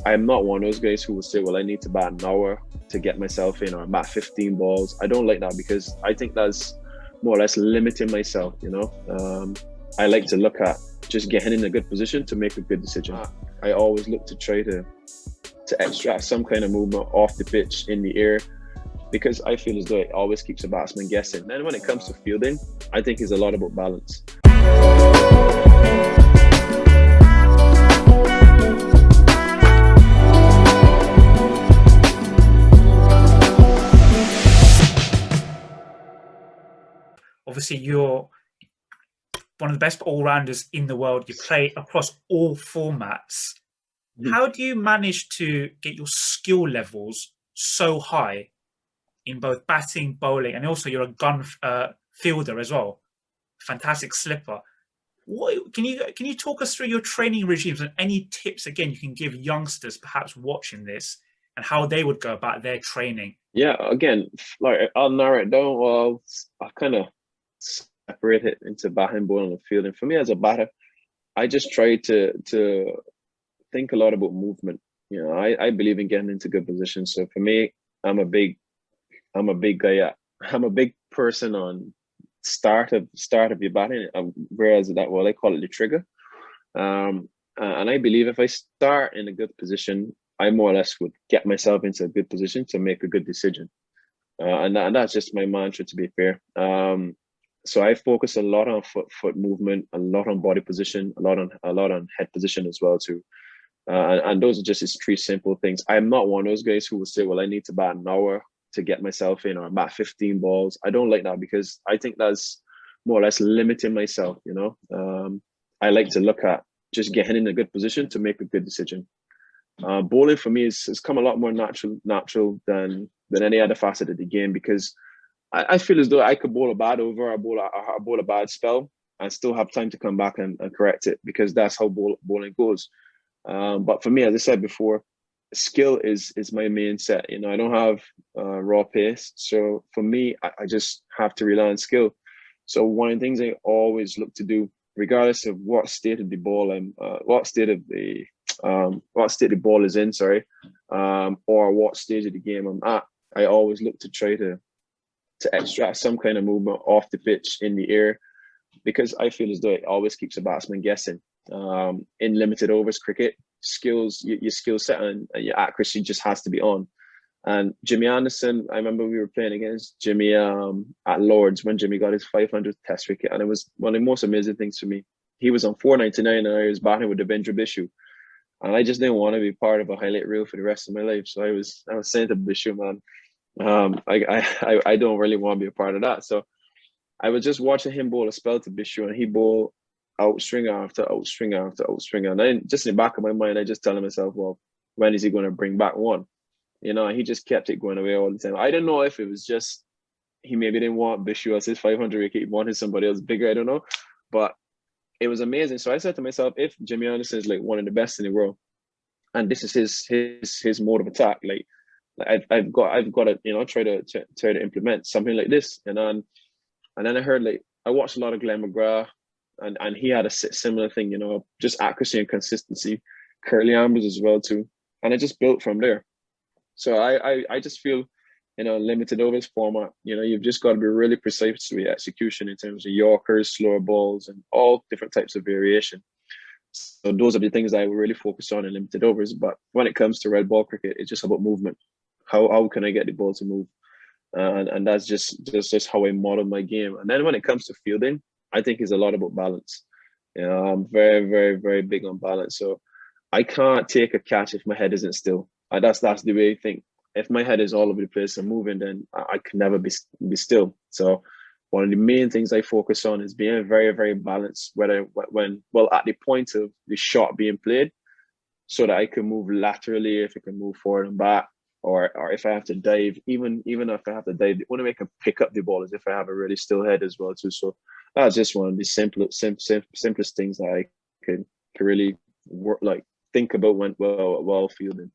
I'm not one of those guys who will say, well, I need to bat an hour to get myself in or bat 15 balls. I don't like that because I think that's more or less limiting myself. I like to look at just getting in a good position to make a good decision. I always look to try to extract some kind of movement off the pitch in the air because I feel as though it always keeps a batsman guessing. And then when it comes to fielding, I think it's a lot about balance. Obviously, you're one of the best all-rounders in the world. You play across all formats. How do you manage to get your skill levels so high in both batting, bowling, and also you're a gun fielder as well? Fantastic slipper. Can you talk us through your training regimes and any tips again you can give youngsters perhaps watching this and how they would go about their training? Yeah, again, like I'll narrow it down. Well, I'll kind of separate it into batting, bowling, and fielding. For me as a batter, I just try to think a lot about movement. I believe in getting into good positions. So for me, I'm a big guy. I'm a big person on start of your batting. Whereas I call it the trigger. And I believe if I start in a good position, I more or less would get myself into a good position to make a good decision. And that's just my mantra, to be fair. So I focus a lot on foot movement, a lot on body position, a lot on head position as well too. And those are just these three simple things. I'm not one of those guys who will say, well, I need to bat an hour to get myself in or bat 15 balls. I don't like that because I think that's more or less limiting myself. I like to look at just getting in a good position to make a good decision. Bowling for me has come a lot more natural than any other facet of the game because I feel as though I could bowl a bad over or bowl a bad spell and still have time to come back and correct it because that's how bowling goes. But for me, as I said before, skill is my main set. I don't have raw pace. So for me, I just have to rely on skill. So one of the things I always look to do, regardless of what state of the ball what state the ball is in, or what stage of the game I'm at, I always look to try to extract some kind of movement off the pitch in the air because I feel as though it always keeps a batsman guessing. In limited overs cricket, your skill set and your accuracy just has to be on. And Jimmy Anderson, I remember we were playing against Jimmy at Lords when Jimmy got his 500th Test wicket, and it was one of the most amazing things for me. He was on 499 and I was batting with Devendra Bishu, and I just didn't want to be part of a highlight reel for the rest of my life. So I was saying to Bishu, man, I don't really want to be a part of that. So I was just watching him bowl a spell to Bishu, and he bowled outstringer after outstringer after outstringer. And then just in the back of my mind, I just telling myself, well, when is he going to bring back one? He just kept it going away all the time. I don't know if it was just he maybe didn't want Bishu as his 500 wicket, he wanted somebody else bigger. I don't know, but it was amazing. So I said to myself, if Jimmy Anderson is like one of the best in the world, and this is his mode of attack, like I've got to try to implement something like this. And then I heard I watched a lot of Glenn McGrath. And he had a similar thing, just accuracy and consistency. Curly Ambers as well too, and I just built from there. So I just feel, limited overs format, you've just got to be really precise with your execution in terms of Yorkers, slower balls, and all different types of variation. So those are the things I will really focus on in limited overs. But when it comes to red ball cricket, it's just about movement. How can I get the ball to move? And that's just how I model my game. And then when it comes to fielding, I think it's a lot about balance. I'm very, very, very big on balance. So I can't take a catch if my head isn't still. That's the way I think. If my head is all over the place and moving, then I can never be still. So one of the main things I focus on is being very, very balanced. At the point of the shot being played, so that I can move laterally, if I can move forward and back, or if I have to dive, even if I have to dive, the only way I can pick up the ball is if I have a really still head as well too. So that's just one of the simplest things that I can really think about while fielding.